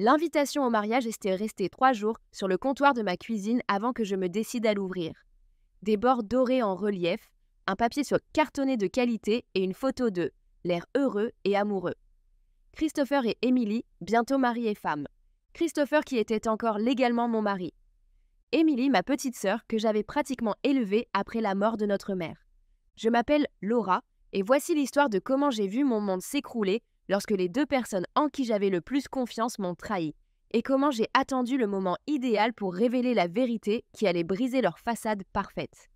L'invitation au mariage était restée 3 jours sur le comptoir de ma cuisine avant que je me décide à l'ouvrir. Des bords dorés en relief, un papier sur cartonné de qualité et une photo d'eux, l'air heureux et amoureux. Christopher et Emily, bientôt mari et femme. Christopher qui était encore légalement mon mari. Emily, ma petite sœur, que j'avais pratiquement élevée après la mort de notre mère. Je m'appelle Laura, et voici l'histoire de comment j'ai vu mon monde s'écrouler lorsque les deux personnes en qui j'avais le plus confiance m'ont trahi, et comment j'ai attendu le moment idéal pour révéler la vérité qui allait briser leur façade parfaite.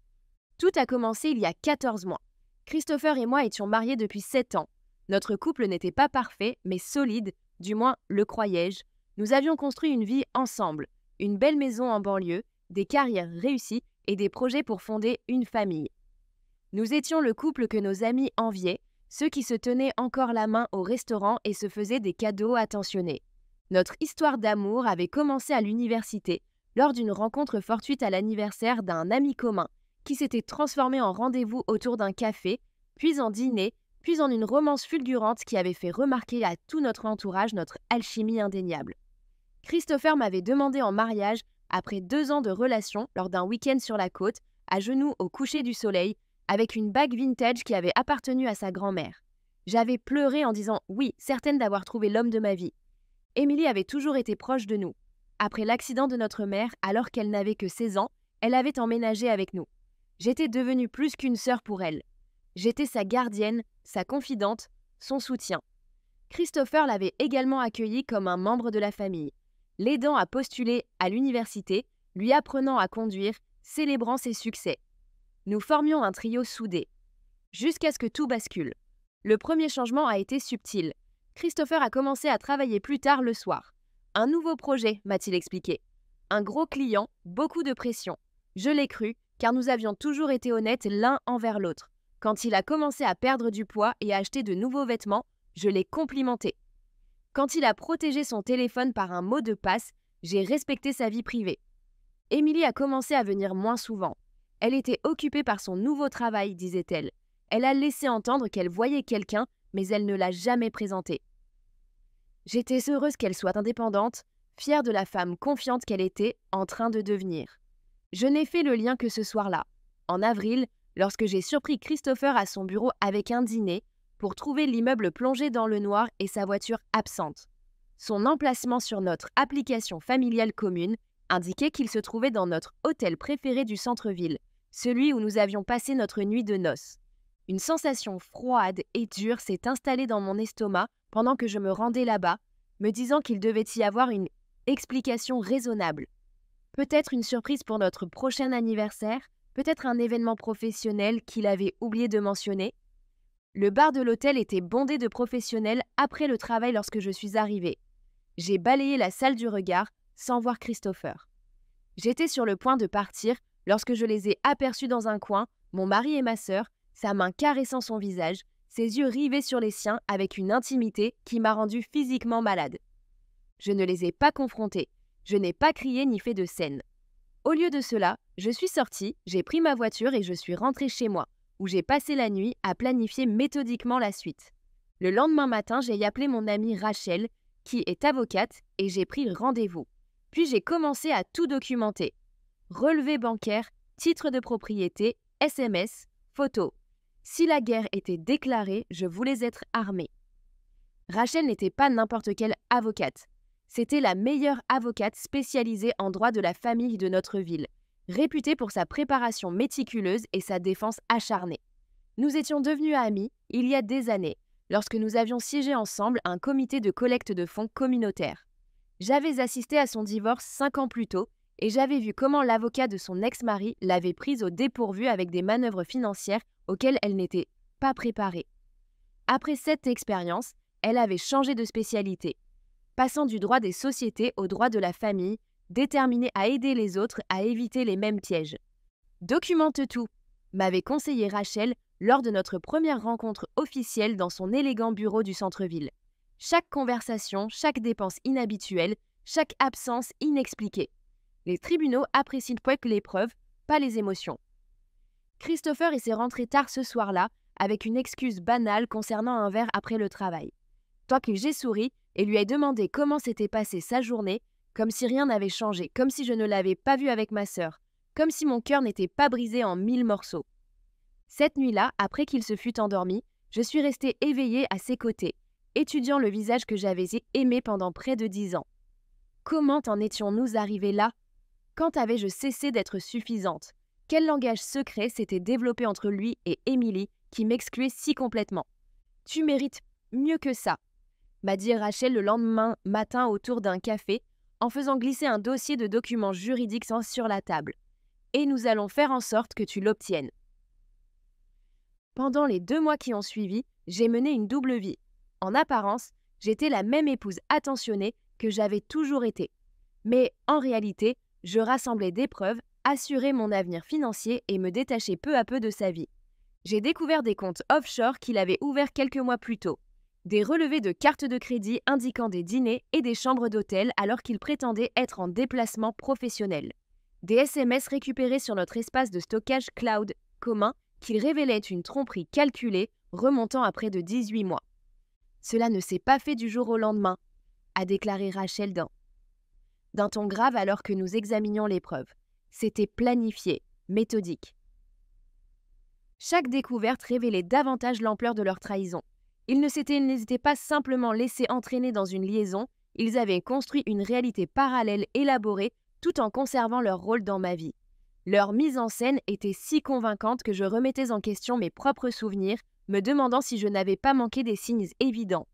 Tout a commencé il y a 14 mois. Christopher et moi étions mariés depuis 7 ans. Notre couple n'était pas parfait, mais solide, du moins le croyais-je. Nous avions construit une vie ensemble, une belle maison en banlieue, des carrières réussies et des projets pour fonder une famille. Nous étions le couple que nos amis enviaient, ceux qui se tenaient encore la main au restaurant et se faisaient des cadeaux attentionnés. Notre histoire d'amour avait commencé à l'université, lors d'une rencontre fortuite à l'anniversaire d'un ami commun, qui s'était transformé en rendez-vous autour d'un café, puis en dîner, puis en une romance fulgurante qui avait fait remarquer à tout notre entourage notre alchimie indéniable. Christopher m'avait demandé en mariage après 2 ans de relation lors d'un week-end sur la côte, à genoux au coucher du soleil, avec une bague vintage qui avait appartenu à sa grand-mère. J'avais pleuré en disant oui, certaine d'avoir trouvé l'homme de ma vie. Emily avait toujours été proche de nous. Après l'accident de notre mère, alors qu'elle n'avait que 16 ans, elle avait emménagé avec nous. J'étais devenue plus qu'une sœur pour elle. J'étais sa gardienne, sa confidente, son soutien. Christopher l'avait également accueilli comme un membre de la famille, l'aidant à postuler à l'université, lui apprenant à conduire, célébrant ses succès. Nous formions un trio soudé, jusqu'à ce que tout bascule. Le premier changement a été subtil. Christopher a commencé à travailler plus tard le soir. Un nouveau projet, m'a-t-il expliqué. Un gros client, beaucoup de pression. Je l'ai cru, car nous avions toujours été honnêtes l'un envers l'autre. Quand il a commencé à perdre du poids et à acheter de nouveaux vêtements, je l'ai complimenté. Quand il a protégé son téléphone par un mot de passe, j'ai respecté sa vie privée. Emily a commencé à venir moins souvent. Elle était occupée par son nouveau travail, disait-elle. Elle a laissé entendre qu'elle voyait quelqu'un, mais elle ne l'a jamais présenté. J'étais heureuse qu'elle soit indépendante, fière de la femme confiante qu'elle était en train de devenir. Je n'ai fait le lien que ce soir-là, en avril, lorsque j'ai surpris Christopher à son bureau avec un dîner, pour trouver l'immeuble plongé dans le noir et sa voiture absente. Son emplacement sur notre application familiale commune indiquait qu'il se trouvait dans notre hôtel préféré du centre-ville, celui où nous avions passé notre nuit de noces. Une sensation froide et dure s'est installée dans mon estomac pendant que je me rendais là-bas, me disant qu'il devait y avoir une explication raisonnable. Peut-être une surprise pour notre prochain anniversaire, peut-être un événement professionnel qu'il avait oublié de mentionner. Le bar de l'hôtel était bondé de professionnels après le travail lorsque je suis arrivée. J'ai balayé la salle du regard sans voir Christopher. J'étais sur le point de partir lorsque je les ai aperçus dans un coin, mon mari et ma sœur, sa main caressant son visage, ses yeux rivés sur les siens avec une intimité qui m'a rendue physiquement malade. Je ne les ai pas confrontés, je n'ai pas crié ni fait de scène. Au lieu de cela, je suis sortie, j'ai pris ma voiture et je suis rentrée chez moi, où j'ai passé la nuit à planifier méthodiquement la suite. Le lendemain matin, j'ai appelé mon amie Rachel, qui est avocate, et j'ai pris le rendez-vous. Puis j'ai commencé à tout documenter. Relevé bancaire, titre de propriété, SMS, photos. Si la guerre était déclarée, je voulais être armée. Rachel n'était pas n'importe quelle avocate. C'était la meilleure avocate spécialisée en droit de la famille de notre ville, réputée pour sa préparation méticuleuse et sa défense acharnée. Nous étions devenus amis il y a des années, lorsque nous avions siégé ensemble à un comité de collecte de fonds communautaire. J'avais assisté à son divorce 5 ans plus tôt et j'avais vu comment l'avocat de son ex-mari l'avait prise au dépourvu avec des manœuvres financières auxquelles elle n'était pas préparée. Après cette expérience, elle avait changé de spécialité, passant du droit des sociétés au droit de la famille, déterminée à aider les autres à éviter les mêmes pièges. « Documente tout », m'avait conseillé Rachel lors de notre première rencontre officielle dans son élégant bureau du centre-ville. Chaque conversation, chaque dépense inhabituelle, chaque absence inexpliquée. Les tribunaux apprécient les preuves, pas les émotions. Christopher s'est rentré tard ce soir-là avec une excuse banale concernant un verre après le travail. Tant que j'ai souri, et lui ai demandé comment s'était passée sa journée, comme si rien n'avait changé, comme si je ne l'avais pas vu avec ma sœur, comme si mon cœur n'était pas brisé en 1000 morceaux. Cette nuit-là, après qu'il se fût endormi, je suis restée éveillée à ses côtés, étudiant le visage que j'avais aimé pendant près de 10 ans. Comment en étions-nous arrivés là? Quand avais-je cessé d'être suffisante? Quel langage secret s'était développé entre lui et Émilie qui m'excluait si complètement? « Tu mérites mieux que ça », m'a dit Rachel le lendemain matin autour d'un café, en faisant glisser un dossier de documents juridiques sur la table. Et nous allons faire en sorte que tu l'obtiennes. Pendant les 2 mois qui ont suivi, j'ai mené une double vie. En apparence, j'étais la même épouse attentionnée que j'avais toujours été. Mais en réalité, je rassemblais des preuves, assurais mon avenir financier et me détachais peu à peu de sa vie. J'ai découvert des comptes offshore qu'il avait ouverts quelques mois plus tôt. Des relevés de cartes de crédit indiquant des dîners et des chambres d'hôtel alors qu'il prétendait être en déplacement professionnel. Des SMS récupérés sur notre espace de stockage cloud commun qu'il révélait une tromperie calculée remontant à près de 18 mois. « Cela ne s'est pas fait du jour au lendemain », a déclaré Rachel d'un ton grave alors que nous examinions les preuves. C'était planifié, méthodique. Chaque découverte révélait davantage l'ampleur de leur trahison. Ils n'étaient pas simplement laissés entraîner dans une liaison, ils avaient construit une réalité parallèle élaborée tout en conservant leur rôle dans ma vie. Leur mise en scène était si convaincante que je remettais en question mes propres souvenirs, me demandant si je n'avais pas manqué des signes évidents.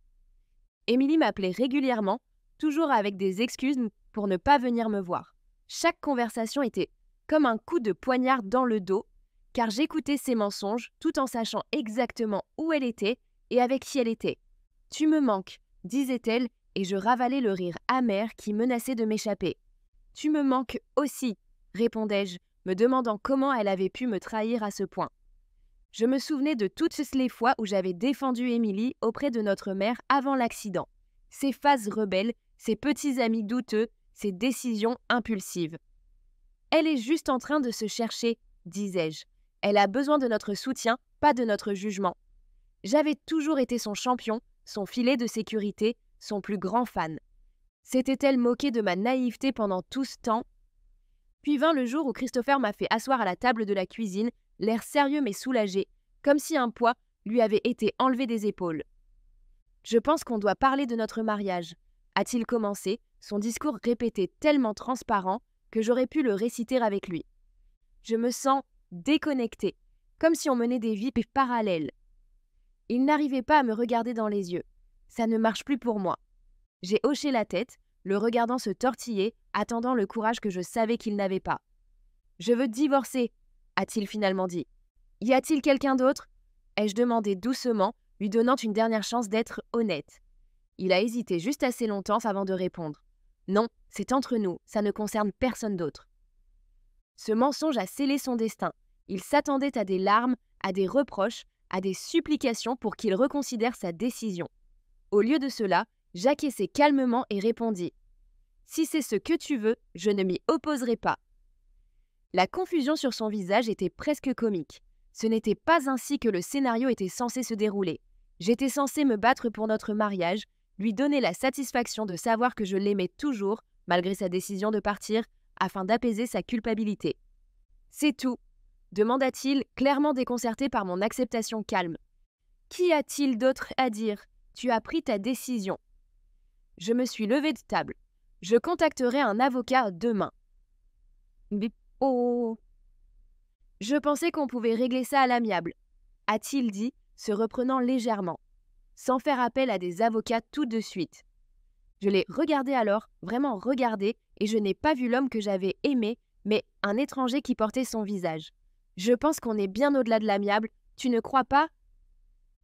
Émilie m'appelait régulièrement, toujours avec des excuses pour ne pas venir me voir. Chaque conversation était comme un coup de poignard dans le dos, car j'écoutais ses mensonges tout en sachant exactement où elle était et avec qui elle était. « Tu me manques », disait-elle, et je ravalais le rire amer qui menaçait de m'échapper. « Tu me manques aussi », répondais-je, me demandant comment elle avait pu me trahir à ce point. Je me souvenais de toutes les fois où j'avais défendu Émilie auprès de notre mère avant l'accident. Ses phases rebelles, ses petits amis douteux, ses décisions impulsives. « Elle est juste en train de se chercher », disais-je. « Elle a besoin de notre soutien, pas de notre jugement. » J'avais toujours été son champion, son filet de sécurité, son plus grand fan. S'était-elle moquée de ma naïveté pendant tout ce temps? Puis vint le jour où Christopher m'a fait asseoir à la table de la cuisine, l'air sérieux mais soulagé, comme si un poids lui avait été enlevé des épaules. « Je pense qu'on doit parler de notre mariage », a-t-il commencé, son discours répété tellement transparent que j'aurais pu le réciter avec lui. Je me sens déconnectée, comme si on menait des vies parallèles. Il n'arrivait pas à me regarder dans les yeux. Ça ne marche plus pour moi. J'ai hoché la tête, le regardant se tortiller, attendant le courage que je savais qu'il n'avait pas. « Je veux divorcer », a-t-il finalement dit. « Y a-t-il quelqu'un d'autre » ai-je demandé doucement, lui donnant une dernière chance d'être honnête. Il a hésité juste assez longtemps avant de répondre. « Non, c'est entre nous, ça ne concerne personne d'autre. » Ce mensonge a scellé son destin. Il s'attendait à des larmes, à des reproches, à des supplications pour qu'il reconsidère sa décision. Au lieu de cela, j'acquiesçai calmement et répondis « Si c'est ce que tu veux, je ne m'y opposerai pas. » La confusion sur son visage était presque comique. Ce n'était pas ainsi que le scénario était censé se dérouler. J'étais censée me battre pour notre mariage, lui donner la satisfaction de savoir que je l'aimais toujours, malgré sa décision de partir, afin d'apaiser sa culpabilité. « C'est tout », demanda-t-il, clairement déconcerté par mon acceptation calme. « Qu'y a-t-il d'autre à dire? Tu as pris ta décision. » Je me suis levée de table. Je contacterai un avocat demain. Bip. Oh. Je pensais qu'on pouvait régler ça à l'amiable, a-t-il dit, se reprenant légèrement, sans faire appel à des avocats tout de suite. Je l'ai regardé alors, vraiment regardé, et je n'ai pas vu l'homme que j'avais aimé, mais un étranger qui portait son visage. Je pense qu'on est bien au-delà de l'amiable, tu ne crois pas?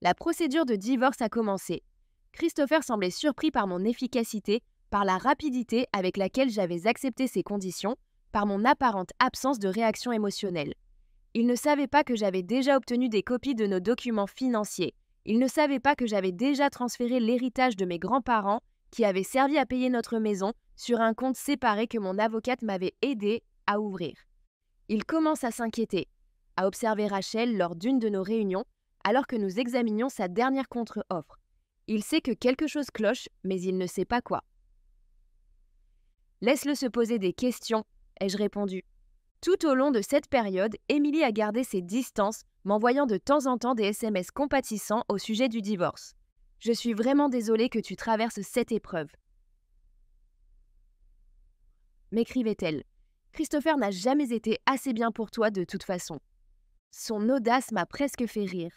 La procédure de divorce a commencé. Christopher semblait surpris par mon efficacité, par la rapidité avec laquelle j'avais accepté ces conditions, par mon apparente absence de réaction émotionnelle. Il ne savait pas que j'avais déjà obtenu des copies de nos documents financiers. Il ne savait pas que j'avais déjà transféré l'héritage de mes grands-parents, qui avait servi à payer notre maison, sur un compte séparé que mon avocate m'avait aidé à ouvrir. Il commence à s'inquiéter, a observé Rachel lors d'une de nos réunions, alors que nous examinions sa dernière contre-offre. Il sait que quelque chose cloche, mais il ne sait pas quoi. Laisse-le se poser des questions, ai-je répondu. Tout au long de cette période, Émilie a gardé ses distances, m'envoyant de temps en temps des SMS compatissants au sujet du divorce. Je suis vraiment désolée que tu traverses cette épreuve. M'écrivait-elle. Christopher n'a jamais été assez bien pour toi de toute façon. Son audace m'a presque fait rire.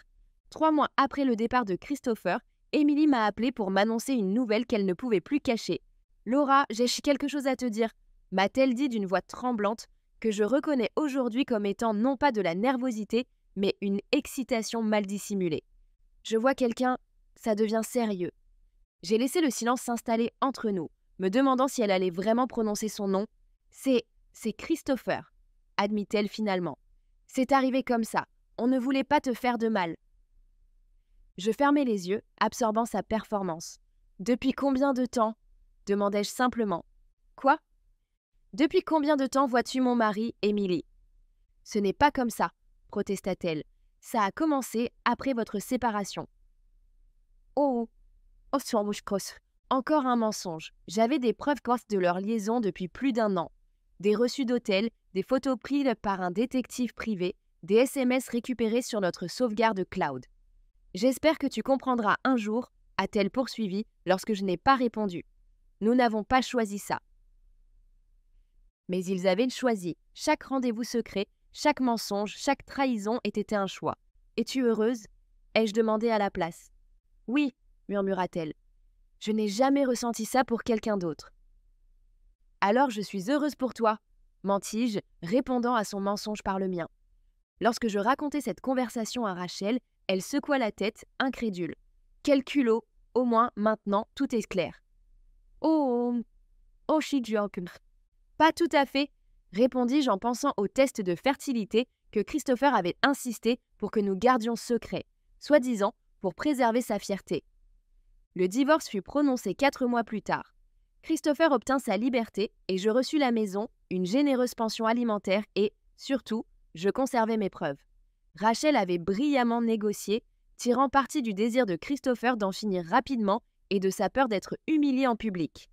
3 mois après le départ de Christopher, Émilie m'a appelé pour m'annoncer une nouvelle qu'elle ne pouvait plus cacher. « Laura, j'ai quelque chose à te dire », m'a-t-elle dit d'une voix tremblante, que je reconnais aujourd'hui comme étant non pas de la nervosité, mais une excitation mal dissimulée. Je vois quelqu'un, ça devient sérieux. J'ai laissé le silence s'installer entre nous, me demandant si elle allait vraiment prononcer son nom. C'est Christopher, admit-elle finalement. C'est arrivé comme ça, on ne voulait pas te faire de mal. Je fermai les yeux, absorbant sa performance. Depuis combien de temps ? Demandai-je simplement. Quoi ? Depuis combien de temps vois-tu mon mari, Émilie ? Ce n'est pas comme ça, protesta-t-elle. Ça a commencé après votre séparation. Oh, encore un mensonge. J'avais des preuves de leur liaison depuis plus d'1 an. Des reçus d'hôtel, des photos prises par un détective privé, des SMS récupérés sur notre sauvegarde cloud. J'espère que tu comprendras un jour, a-t-elle poursuivi lorsque je n'ai pas répondu. Nous n'avons pas choisi ça. Mais ils avaient choisi. Chaque rendez-vous secret, chaque mensonge, chaque trahison était un choix. Es-tu heureuse ? Ai-je demandé à la place. Oui, murmura-t-elle. Je n'ai jamais ressenti ça pour quelqu'un d'autre. Alors je suis heureuse pour toi, mentis-je, répondant à son mensonge par le mien. Lorsque je racontai cette conversation à Rachel, elle secoua la tête, incrédule. Quel culot, au moins maintenant tout est clair. Oh, pas tout à fait, répondis-je en pensant au test de fertilité que Christopher avait insisté pour que nous gardions secret, soi-disant pour préserver sa fierté. Le divorce fut prononcé 4 mois plus tard. Christopher obtint sa liberté et je reçus la maison, une généreuse pension alimentaire et, surtout, je conservais mes preuves. Rachel avait brillamment négocié, tirant parti du désir de Christopher d'en finir rapidement et de sa peur d'être humilié en public.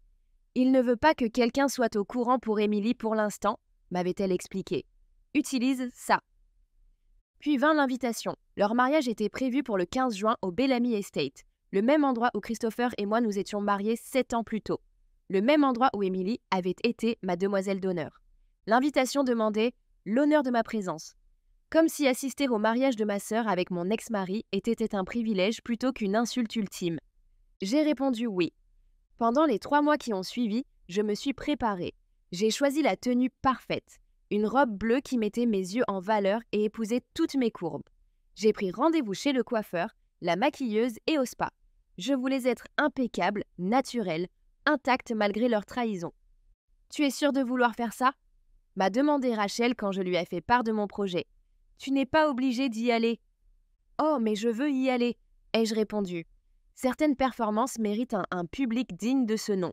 Il ne veut pas que quelqu'un soit au courant pour Émilie pour l'instant, m'avait-elle expliqué. Utilise ça. Puis vint l'invitation. Leur mariage était prévu pour le 15 juin au Bellamy Estate, le même endroit où Christopher et moi nous étions mariés 7 ans plus tôt. Le même endroit où Émilie avait été ma demoiselle d'honneur. L'invitation demandait l'honneur de ma présence. Comme si assister au mariage de ma sœur avec mon ex-mari était un privilège plutôt qu'une insulte ultime. J'ai répondu oui. Pendant les 3 mois qui ont suivi, je me suis préparée. J'ai choisi la tenue parfaite, une robe bleue qui mettait mes yeux en valeur et épousait toutes mes courbes. J'ai pris rendez-vous chez le coiffeur, la maquilleuse et au spa. Je voulais être impeccable, naturelle, intacte malgré leur trahison. « Tu es sûre de vouloir faire ça ?» m'a demandé Rachel quand je lui ai fait part de mon projet. « Tu n'es pas obligée d'y aller. »« Oh, mais je veux y aller !» ai-je répondu. Certaines performances méritent un public digne de ce nom.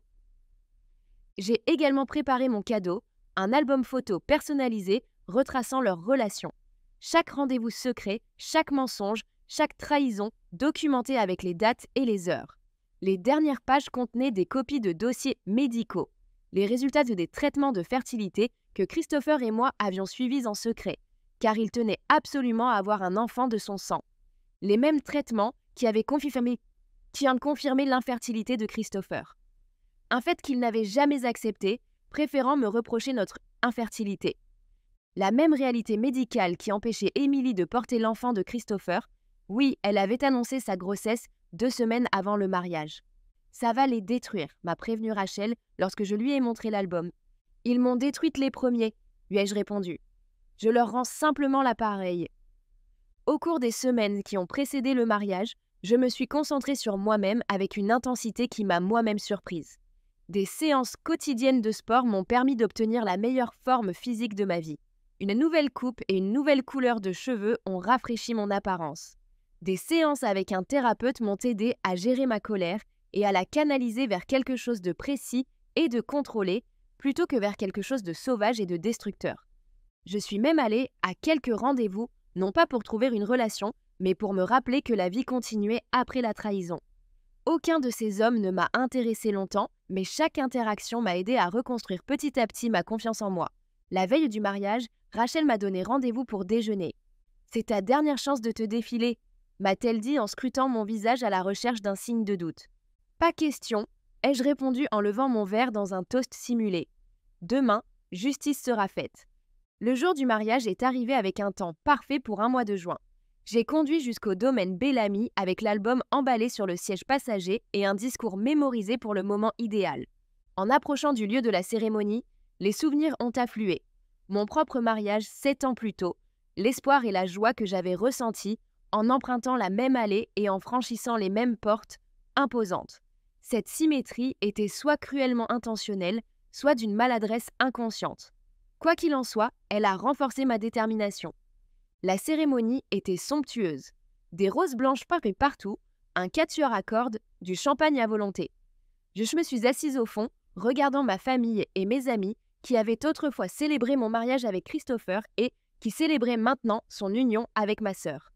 J'ai également préparé mon cadeau, un album photo personnalisé retraçant leur relation. Chaque rendez-vous secret, chaque mensonge, chaque trahison documenté avec les dates et les heures. Les dernières pages contenaient des copies de dossiers médicaux, les résultats des traitements de fertilité que Christopher et moi avions suivis en secret, car il tenait absolument à avoir un enfant de son sang. Les mêmes traitements qui ont confirmé l'infertilité de Christopher. Un fait qu'il n'avait jamais accepté, préférant me reprocher notre infertilité. La même réalité médicale qui empêchait Émilie de porter l'enfant de Christopher, oui, elle avait annoncé sa grossesse 2 semaines avant le mariage. Ça va les détruire, m'a prévenu Rachel lorsque je lui ai montré l'album. Ils m'ont détruite les premiers, lui ai-je répondu. Je leur rends simplement l'appareil. Au cours des semaines qui ont précédé le mariage, je me suis concentrée sur moi-même avec une intensité qui m'a moi-même surprise. Des séances quotidiennes de sport m'ont permis d'obtenir la meilleure forme physique de ma vie. Une nouvelle coupe et une nouvelle couleur de cheveux ont rafraîchi mon apparence. Des séances avec un thérapeute m'ont aidé à gérer ma colère et à la canaliser vers quelque chose de précis et de contrôlé, plutôt que vers quelque chose de sauvage et de destructeur. Je suis même allée à quelques rendez-vous, non pas pour trouver une relation, mais pour me rappeler que la vie continuait après la trahison. Aucun de ces hommes ne m'a intéressé longtemps, mais chaque interaction m'a aidé à reconstruire petit à petit ma confiance en moi. La veille du mariage, Rachel m'a donné rendez-vous pour déjeuner. « C'est ta dernière chance de te défiler », m'a-t-elle dit en scrutant mon visage à la recherche d'un signe de doute. « Pas question », ai-je répondu en levant mon verre dans un toast simulé. « Demain, justice sera faite. » Le jour du mariage est arrivé avec un temps parfait pour un mois de juin. J'ai conduit jusqu'au domaine Bellamy avec l'album emballé sur le siège passager et un discours mémorisé pour le moment idéal. En approchant du lieu de la cérémonie, les souvenirs ont afflué. Mon propre mariage 7 ans plus tôt, l'espoir et la joie que j'avais ressentis en empruntant la même allée et en franchissant les mêmes portes imposantes. Cette symétrie était soit cruellement intentionnelle, soit d'une maladresse inconsciente. Quoi qu'il en soit, elle a renforcé ma détermination. La cérémonie était somptueuse. Des roses blanches parées partout, un quatuor à cordes, du champagne à volonté. Je me suis assise au fond, regardant ma famille et mes amis qui avaient autrefois célébré mon mariage avec Christopher et qui célébraient maintenant son union avec ma sœur.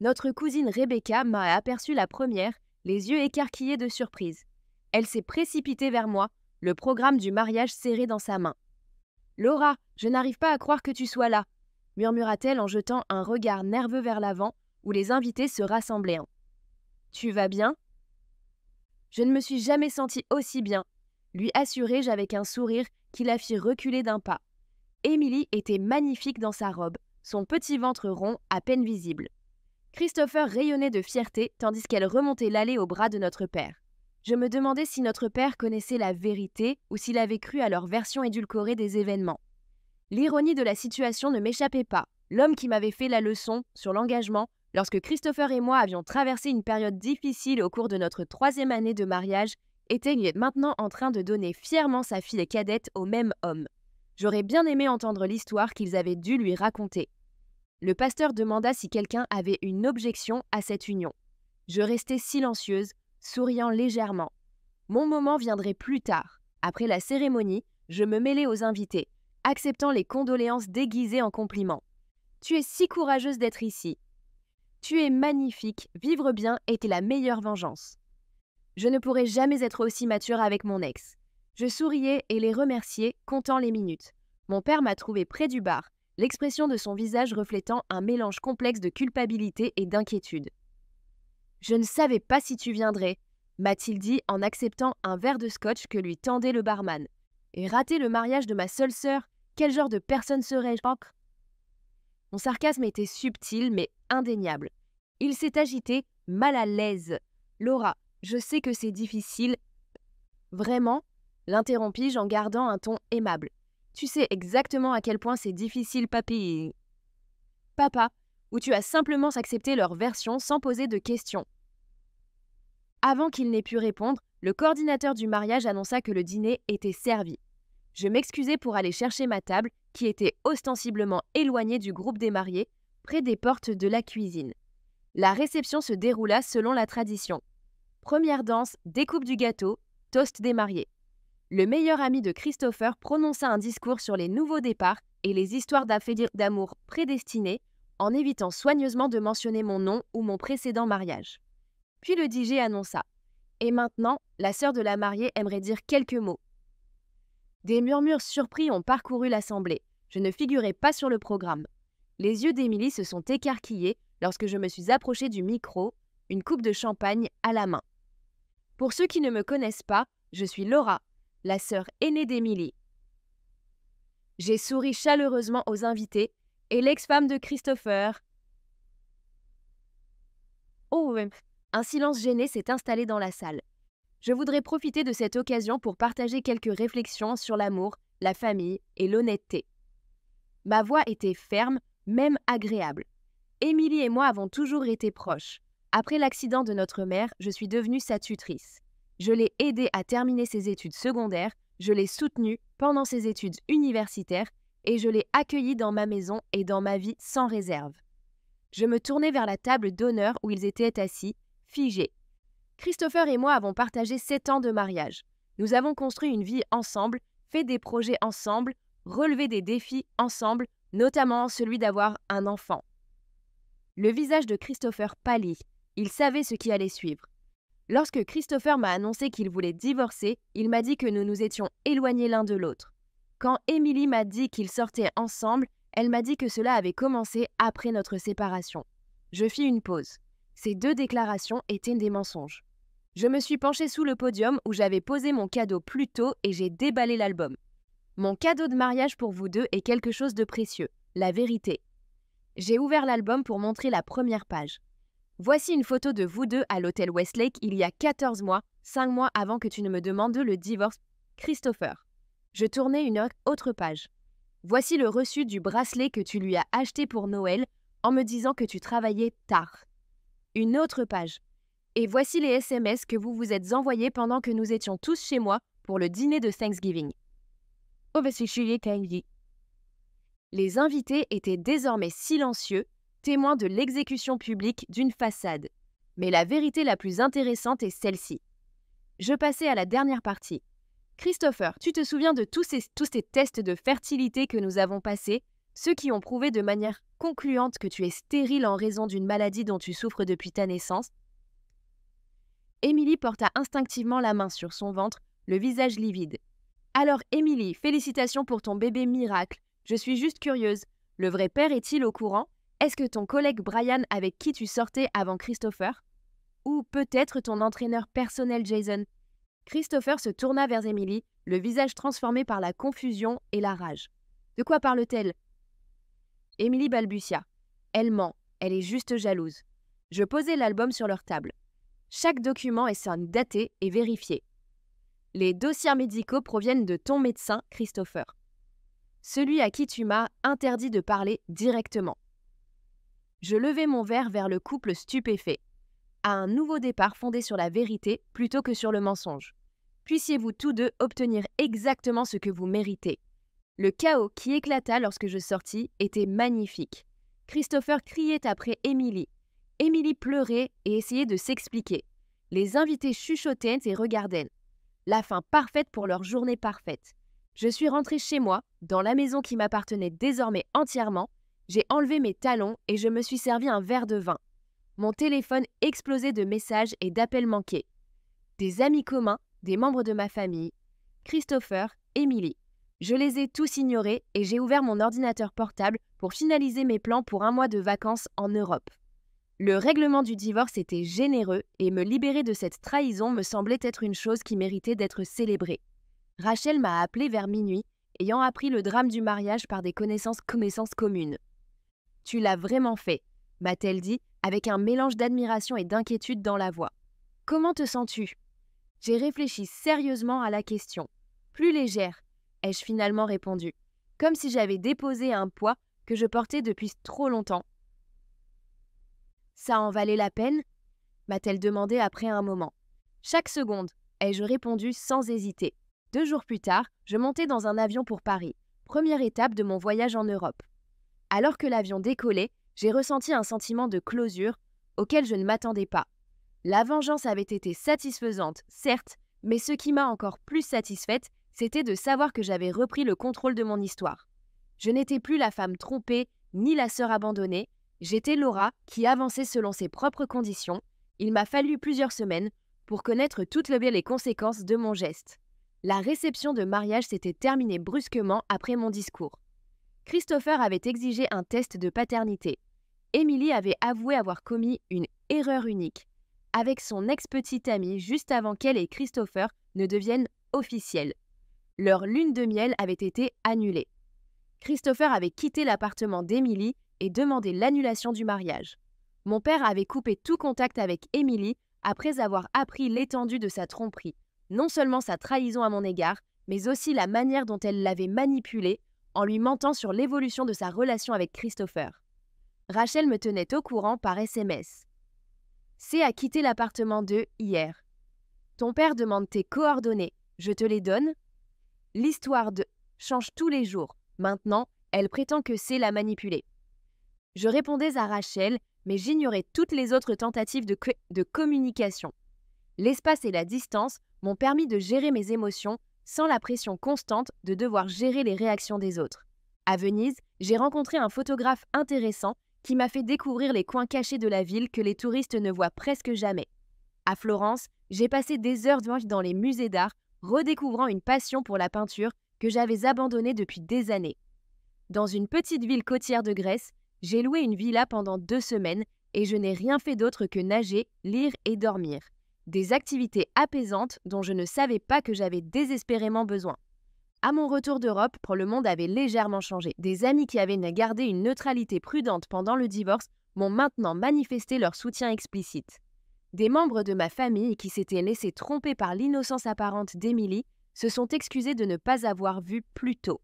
Notre cousine Rebecca m'a aperçue la première, les yeux écarquillés de surprise. Elle s'est précipitée vers moi, le programme du mariage serré dans sa main. « Laura, je n'arrive pas à croire que tu sois là », murmura-t-elle en jetant un regard nerveux vers l'avant où les invités se rassemblaient. « Tu vas bien ?» Je ne me suis jamais sentie aussi bien, lui assurai-je avec un sourire qui la fit reculer d'un pas. Émilie était magnifique dans sa robe, son petit ventre rond à peine visible. Christopher rayonnait de fierté tandis qu'elle remontait l'allée au bras de notre père. Je me demandais si notre père connaissait la vérité ou s'il avait cru à leur version édulcorée des événements. L'ironie de la situation ne m'échappait pas. L'homme qui m'avait fait la leçon sur l'engagement lorsque Christopher et moi avions traversé une période difficile au cours de notre 3e année de mariage était maintenant en train de donner fièrement sa fille cadette au même homme. J'aurais bien aimé entendre l'histoire qu'ils avaient dû lui raconter. Le pasteur demanda si quelqu'un avait une objection à cette union. Je restai silencieuse, souriant légèrement. Mon moment viendrait plus tard. Après la cérémonie, je me mêlai aux invités, acceptant les condoléances déguisées en compliments. « Tu es si courageuse d'être ici. Tu es magnifique, vivre bien était la meilleure vengeance. » Je ne pourrais jamais être aussi mature avec mon ex. Je souriais et les remerciais, comptant les minutes. Mon père m'a trouvée près du bar, l'expression de son visage reflétant un mélange complexe de culpabilité et d'inquiétude. « Je ne savais pas si tu viendrais », m'a-t-il dit en acceptant un verre de scotch que lui tendait le barman. « Et rater le mariage de ma seule sœur, quel genre de personne serais-je ?» Mon sarcasme était subtil mais indéniable. Il s'est agité, mal à l'aise. « Laura, je sais que c'est difficile. » « Vraiment ?» l'interrompis-je en gardant un ton aimable. « Tu sais exactement à quel point c'est difficile, papy. » « Papa, ou tu as simplement accepté leur version sans poser de questions. » Avant qu'il n'ait pu répondre, le coordinateur du mariage annonça que le dîner était servi. Je m'excusai pour aller chercher ma table, qui était ostensiblement éloignée du groupe des mariés, près des portes de la cuisine. La réception se déroula selon la tradition. Première danse, découpe du gâteau, toast des mariés. Le meilleur ami de Christopher prononça un discours sur les nouveaux départs et les histoires d'amour prédestinées, en évitant soigneusement de mentionner mon nom ou mon précédent mariage. Puis le DJ annonça « Et maintenant, la sœur de la mariée aimerait dire quelques mots. » Des murmures surpris ont parcouru l'assemblée. Je ne figurais pas sur le programme. Les yeux d'Émilie se sont écarquillés lorsque je me suis approchée du micro, une coupe de champagne à la main. Pour ceux qui ne me connaissent pas, je suis Laura, la sœur aînée d'Émilie. J'ai souri chaleureusement aux invités et l'ex-femme de Christopher. Oh, un silence gêné s'est installé dans la salle. Je voudrais profiter de cette occasion pour partager quelques réflexions sur l'amour, la famille et l'honnêteté. Ma voix était ferme, même agréable. Émilie et moi avons toujours été proches. Après l'accident de notre mère, je suis devenue sa tutrice. Je l'ai aidée à terminer ses études secondaires, je l'ai soutenue pendant ses études universitaires et je l'ai accueillie dans ma maison et dans ma vie sans réserve. Je me tournai vers la table d'honneur où ils étaient assis, figés. Christopher et moi avons partagé 7 ans de mariage. Nous avons construit une vie ensemble, fait des projets ensemble, relevé des défis ensemble, notamment celui d'avoir un enfant. Le visage de Christopher pâlit. Il savait ce qui allait suivre. Lorsque Christopher m'a annoncé qu'il voulait divorcer, il m'a dit que nous nous étions éloignés l'un de l'autre. Quand Emily m'a dit qu'ils sortaient ensemble, elle m'a dit que cela avait commencé après notre séparation. Je fis une pause. Ces deux déclarations étaient des mensonges. Je me suis penchée sous le podium où j'avais posé mon cadeau plus tôt et j'ai déballé l'album. Mon cadeau de mariage pour vous deux est quelque chose de précieux, la vérité. J'ai ouvert l'album pour montrer la première page. Voici une photo de vous deux à l'hôtel Westlake il y a 14 mois, 5 mois avant que tu ne me demandes le divorce, Christopher. Je tournais une autre page. Voici le reçu du bracelet que tu lui as acheté pour Noël en me disant que tu travaillais tard. Une autre page. Et voici les SMS que vous vous êtes envoyés pendant que nous étions tous chez moi pour le dîner de Thanksgiving. Les invités étaient désormais silencieux, témoins de l'exécution publique d'une façade. Mais la vérité la plus intéressante est celle-ci. Je passais à la dernière partie. Christopher, tu te souviens de tous ces tests de fertilité que nous avons passés, ceux qui ont prouvé de manière concluante que tu es stérile en raison d'une maladie dont tu souffres depuis ta naissance? Emily porta instinctivement la main sur son ventre, le visage livide. Alors Emily, félicitations pour ton bébé miracle. Je suis juste curieuse. Le vrai père est-il au courant? Est-ce que ton collègue Brian avec qui tu sortais avant Christopher? Ou peut-être ton entraîneur personnel Jason? Christopher se tourna vers Emily, le visage transformé par la confusion et la rage. De quoi parle-t-elle? Emily balbutia. Elle ment, elle est juste jalouse. Je posai l'album sur leur table. Chaque document est daté et vérifié. Les dossiers médicaux proviennent de ton médecin, Christopher. Celui à qui tu m'as interdit de parler directement. Je levai mon verre vers le couple stupéfait. À un nouveau départ fondé sur la vérité plutôt que sur le mensonge. Puissiez-vous tous deux obtenir exactement ce que vous méritez. Le chaos qui éclata lorsque je sortis était magnifique. Christopher criait après Emily. Emily pleurait et essayait de s'expliquer. Les invités chuchotaient et regardaient. La fin parfaite pour leur journée parfaite. Je suis rentrée chez moi, dans la maison qui m'appartenait désormais entièrement. J'ai enlevé mes talons et je me suis servi un verre de vin. Mon téléphone explosait de messages et d'appels manqués. Des amis communs, des membres de ma famille. Christopher, Emily. Je les ai tous ignorés et j'ai ouvert mon ordinateur portable pour finaliser mes plans pour un mois de vacances en Europe. Le règlement du divorce était généreux et me libérer de cette trahison me semblait être une chose qui méritait d'être célébrée. Rachel m'a appelé vers minuit, ayant appris le drame du mariage par des connaissances communes. « Tu l'as vraiment fait », m'a-t-elle dit, avec un mélange d'admiration et d'inquiétude dans la voix. « Comment te sens-tu » J'ai réfléchi sérieusement à la question. « Plus légère », ai-je finalement répondu, comme si j'avais déposé un poids que je portais depuis trop longtemps. « Ça en valait la peine » m'a-t-elle demandé après un moment. « Chaque seconde », ai-je répondu sans hésiter. 2 jours plus tard, je montais dans un avion pour Paris, première étape de mon voyage en Europe. Alors que l'avion décollait, j'ai ressenti un sentiment de closure auquel je ne m'attendais pas. La vengeance avait été satisfaisante, certes, mais ce qui m'a encore plus satisfaite, c'était de savoir que j'avais repris le contrôle de mon histoire. Je n'étais plus la femme trompée, ni la sœur abandonnée, j'étais Laura qui avançait selon ses propres conditions. Il m'a fallu plusieurs semaines pour connaître toutes les conséquences de mon geste. La réception de mariage s'était terminée brusquement après mon discours. Christopher avait exigé un test de paternité. Emily avait avoué avoir commis une erreur unique, avec son ex-petite amie juste avant qu'elle et Christopher ne deviennent officiels. Leur lune de miel avait été annulée. Christopher avait quitté l'appartement d'Emily et demandé l'annulation du mariage. Mon père avait coupé tout contact avec Emily après avoir appris l'étendue de sa tromperie, non seulement sa trahison à mon égard, mais aussi la manière dont elle l'avait manipulée en lui mentant sur l'évolution de sa relation avec Christopher. Rachel me tenait au courant par SMS. « C a quitté l'appartement de hier. Ton père demande tes coordonnées. Je te les donne. L'histoire de change tous les jours. Maintenant, elle prétend que C l'a manipulée. » Je répondais à Rachel, mais j'ignorais toutes les autres tentatives de communication. L'espace et la distance m'ont permis de gérer mes émotions sans la pression constante de devoir gérer les réactions des autres. À Venise, j'ai rencontré un photographe intéressant qui m'a fait découvrir les coins cachés de la ville que les touristes ne voient presque jamais. À Florence, J'ai passé des heures dans les musées d'art, redécouvrant une passion pour la peinture que j'avais abandonnée depuis des années. Dans une petite ville côtière de Grèce, j'ai loué une villa pendant 2 semaines et je n'ai rien fait d'autre que nager, lire et dormir. Des activités apaisantes dont je ne savais pas que j'avais désespérément besoin. À mon retour d'Europe, le monde avait légèrement changé. Des amis qui avaient gardé une neutralité prudente pendant le divorce m'ont maintenant manifesté leur soutien explicite. Des membres de ma famille qui s'étaient laissés tromper par l'innocence apparente d'Émilie se sont excusés de ne pas avoir vu plus tôt.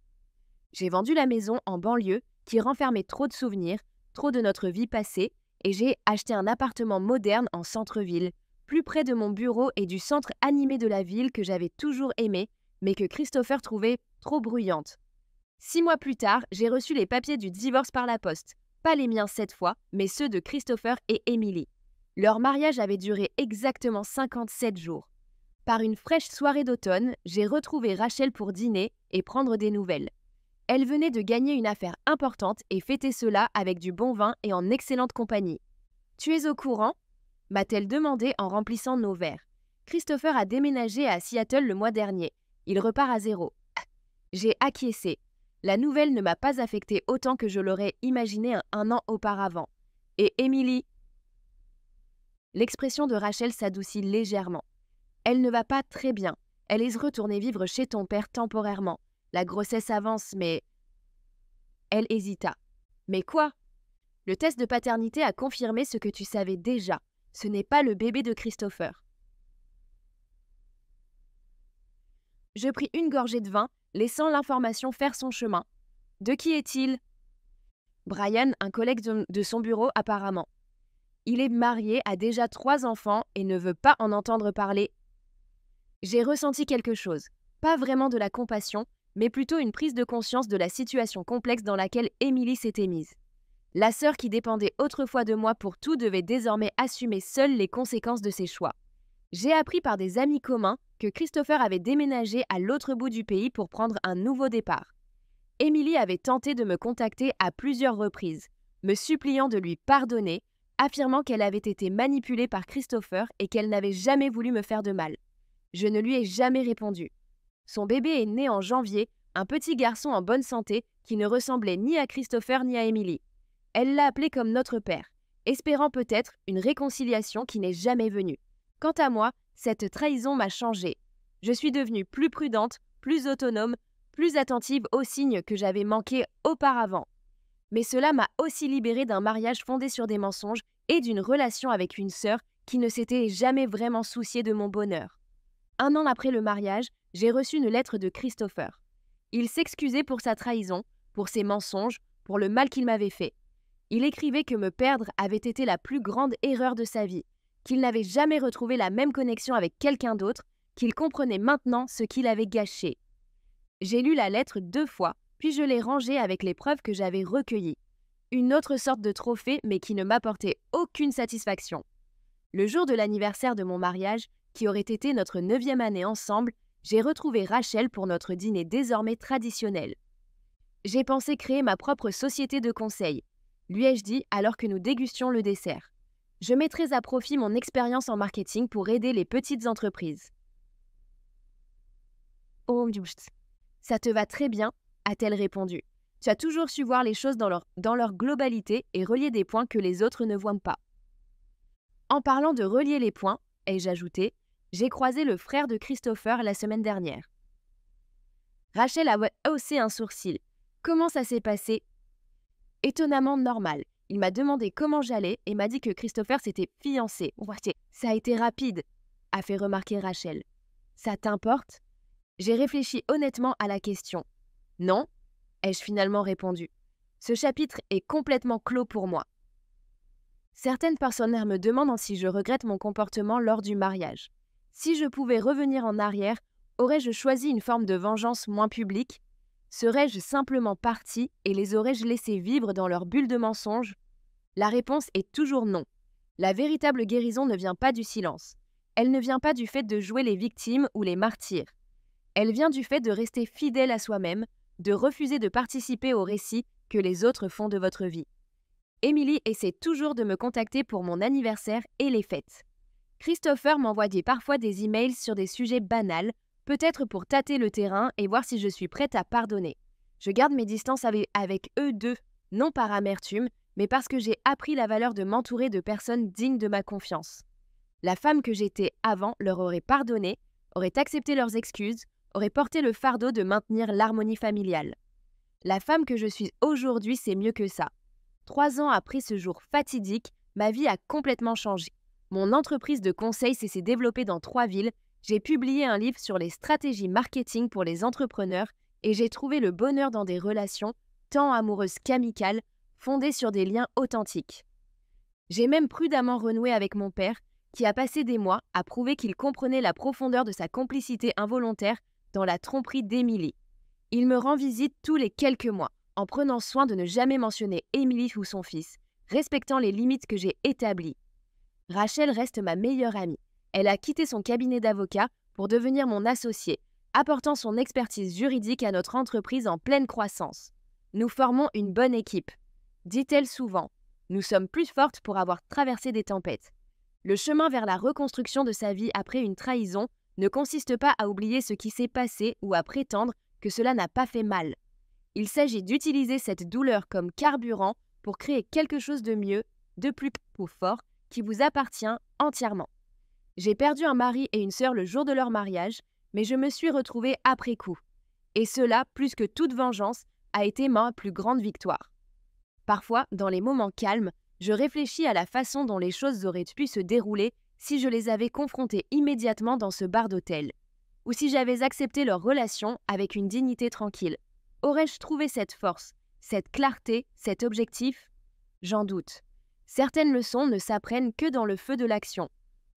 J'ai vendu la maison en banlieue qui renfermait trop de souvenirs, trop de notre vie passée, et j'ai acheté un appartement moderne en centre-ville, plus près de mon bureau et du centre animé de la ville que j'avais toujours aimé, mais que Christopher trouvait trop bruyante. 6 mois plus tard, j'ai reçu les papiers du divorce par la poste. Pas les miens cette fois, mais ceux de Christopher et Émilie. Leur mariage avait duré exactement 57 jours. Par une fraîche soirée d'automne, j'ai retrouvé Rachel pour dîner et prendre des nouvelles. Elle venait de gagner une affaire importante et fêter cela avec du bon vin et en excellente compagnie. « Tu es au courant ?» m'a-t-elle demandé en remplissant nos verres. Christopher a déménagé à Seattle le mois dernier. Il repart à zéro. J'ai acquiescé. La nouvelle ne m'a pas affectée autant que je l'aurais imaginé un an auparavant. Et Émilie? L'expression de Rachel s'adoucit légèrement. Elle ne va pas très bien. Elle est retournée vivre chez ton père temporairement. La grossesse avance, mais... Elle hésita. Mais quoi? Le test de paternité a confirmé ce que tu savais déjà. Ce n'est pas le bébé de Christopher. Je pris une gorgée de vin, laissant l'information faire son chemin. De qui est-il? Brian, un collègue de son bureau apparemment. Il est marié, a déjà 3 enfants et ne veut pas en entendre parler. J'ai ressenti quelque chose. Pas vraiment de la compassion, mais plutôt une prise de conscience de la situation complexe dans laquelle Émilie s'était mise. La sœur qui dépendait autrefois de moi pour tout devait désormais assumer seule les conséquences de ses choix. J'ai appris par des amis communs que Christopher avait déménagé à l'autre bout du pays pour prendre un nouveau départ. Émilie avait tenté de me contacter à plusieurs reprises, me suppliant de lui pardonner, affirmant qu'elle avait été manipulée par Christopher et qu'elle n'avait jamais voulu me faire de mal. Je ne lui ai jamais répondu. Son bébé est né en janvier, un petit garçon en bonne santé qui ne ressemblait ni à Christopher ni à Émilie. Elle l'a appelé comme notre père, espérant peut-être une réconciliation qui n'est jamais venue. Quant à moi, cette trahison m'a changée. Je suis devenue plus prudente, plus autonome, plus attentive aux signes que j'avais manqués auparavant. Mais cela m'a aussi libérée d'un mariage fondé sur des mensonges et d'une relation avec une sœur qui ne s'était jamais vraiment souciée de mon bonheur. 1 an après le mariage, j'ai reçu une lettre de Christopher. Il s'excusait pour sa trahison, pour ses mensonges, pour le mal qu'il m'avait fait. Il écrivait que me perdre avait été la plus grande erreur de sa vie, qu'il n'avait jamais retrouvé la même connexion avec quelqu'un d'autre, qu'il comprenait maintenant ce qu'il avait gâché. J'ai lu la lettre 2 fois, puis je l'ai rangée avec les preuves que j'avais recueillies. Une autre sorte de trophée, mais qui ne m'apportait aucune satisfaction. Le jour de l'anniversaire de mon mariage, qui aurait été notre 9e année ensemble, j'ai retrouvé Rachel pour notre dîner désormais traditionnel. J'ai pensé créer ma propre société de conseil, lui ai-je dit alors que nous dégustions le dessert. Je mettrai à profit mon expérience en marketing pour aider les petites entreprises. Oh, ça te va très bien, a-t-elle répondu. Tu as toujours su voir les choses dans leur globalité et relier des points que les autres ne voient pas. En parlant de relier les points, ai-je ajouté, j'ai croisé le frère de Christopher la semaine dernière. Rachel a haussé un sourcil. Comment ça s'est passé? Étonnamment normal. Il m'a demandé comment j'allais et m'a dit que Christopher s'était fiancé. Ça a été rapide, a fait remarquer Rachel. Ça t'importe? J'ai réfléchi honnêtement à la question. Non, ai-je finalement répondu. Ce chapitre est complètement clos pour moi. Certaines personnes me demandent si je regrette mon comportement lors du mariage. Si je pouvais revenir en arrière, aurais-je choisi une forme de vengeance moins publique? Serais-je simplement partie et les aurais-je laissés vivre dans leur bulle de mensonges? La réponse est toujours non. La véritable guérison ne vient pas du silence. Elle ne vient pas du fait de jouer les victimes ou les martyrs. Elle vient du fait de rester fidèle à soi-même, de refuser de participer au récit que les autres font de votre vie. Émilie essaie toujours de me contacter pour mon anniversaire et les fêtes. Christopher m'envoyait parfois des emails sur des sujets banals, peut-être pour tâter le terrain et voir si je suis prête à pardonner. Je garde mes distances avec eux deux, non par amertume, mais parce que j'ai appris la valeur de m'entourer de personnes dignes de ma confiance. La femme que j'étais avant leur aurait pardonné, aurait accepté leurs excuses, aurait porté le fardeau de maintenir l'harmonie familiale. La femme que je suis aujourd'hui, c'est mieux que ça. 3 ans après ce jour fatidique, ma vie a complètement changé. Mon entreprise de conseil s'est développée dans 3 villes, j'ai publié un livre sur les stratégies marketing pour les entrepreneurs et j'ai trouvé le bonheur dans des relations, tant amoureuses qu'amicales, fondées sur des liens authentiques. J'ai même prudemment renoué avec mon père, qui a passé des mois à prouver qu'il comprenait la profondeur de sa complicité involontaire dans la tromperie d'Émilie. Il me rend visite tous les quelques mois, en prenant soin de ne jamais mentionner Émilie ou son fils, respectant les limites que j'ai établies. Rachel reste ma meilleure amie. Elle a quitté son cabinet d'avocat pour devenir mon associée, apportant son expertise juridique à notre entreprise en pleine croissance. Nous formons une bonne équipe. Dit-elle souvent, nous sommes plus fortes pour avoir traversé des tempêtes. Le chemin vers la reconstruction de sa vie après une trahison ne consiste pas à oublier ce qui s'est passé ou à prétendre que cela n'a pas fait mal. Il s'agit d'utiliser cette douleur comme carburant pour créer quelque chose de mieux, de plus fort, qui vous appartient entièrement. J'ai perdu un mari et une sœur le jour de leur mariage, mais je me suis retrouvée après coup. Et cela, plus que toute vengeance, a été ma plus grande victoire. Parfois, dans les moments calmes, je réfléchis à la façon dont les choses auraient pu se dérouler si je les avais confrontés immédiatement dans ce bar d'hôtel, ou si j'avais accepté leur relation avec une dignité tranquille. Aurais-je trouvé cette force, cette clarté, cet objectif? J'en doute. Certaines leçons ne s'apprennent que dans le feu de l'action.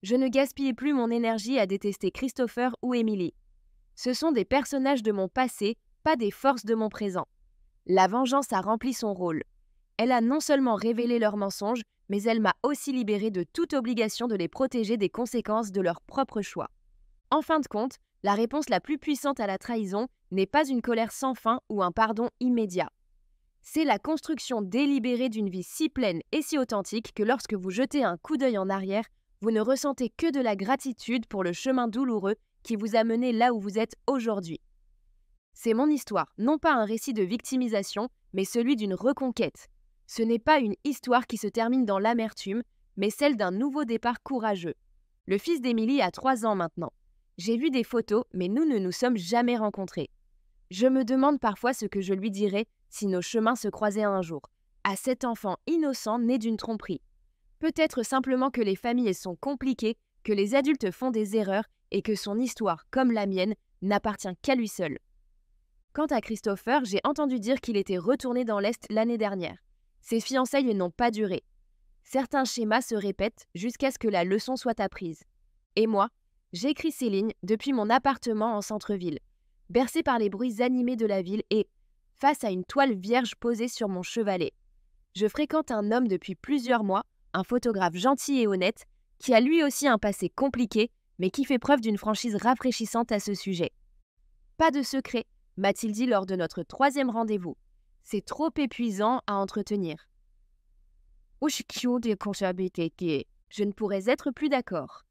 Je ne gaspille plus mon énergie à détester Christopher ou Émilie. Ce sont des personnages de mon passé, pas des forces de mon présent. La vengeance a rempli son rôle. Elle a non seulement révélé leurs mensonges, mais elle m'a aussi libérée de toute obligation de les protéger des conséquences de leurs propres choix. En fin de compte, la réponse la plus puissante à la trahison n'est pas une colère sans fin ou un pardon immédiat. C'est la construction délibérée d'une vie si pleine et si authentique que lorsque vous jetez un coup d'œil en arrière, vous ne ressentez que de la gratitude pour le chemin douloureux qui vous a mené là où vous êtes aujourd'hui. C'est mon histoire, non pas un récit de victimisation, mais celui d'une reconquête. Ce n'est pas une histoire qui se termine dans l'amertume, mais celle d'un nouveau départ courageux. Le fils d'Émilie a 3 ans maintenant. J'ai vu des photos, mais nous ne nous sommes jamais rencontrés. Je me demande parfois ce que je lui dirais si nos chemins se croisaient un jour, à cet enfant innocent né d'une tromperie. Peut-être simplement que les familles sont compliquées, que les adultes font des erreurs et que son histoire, comme la mienne, n'appartient qu'à lui seul. Quant à Christopher, j'ai entendu dire qu'il était retourné dans l'Est l'année dernière. Ses fiançailles n'ont pas duré. Certains schémas se répètent jusqu'à ce que la leçon soit apprise. Et moi, j'écris ces lignes depuis mon appartement en centre-ville, bercé par les bruits animés de la ville et face à une toile vierge posée sur mon chevalet. Je fréquente un homme depuis plusieurs mois, un photographe gentil et honnête, qui a lui aussi un passé compliqué, mais qui fait preuve d'une franchise rafraîchissante à ce sujet. Pas de secret, m'a-t-il dit lors de notre 3e rendez-vous. C'est trop épuisant à entretenir. Je ne pourrais être plus d'accord.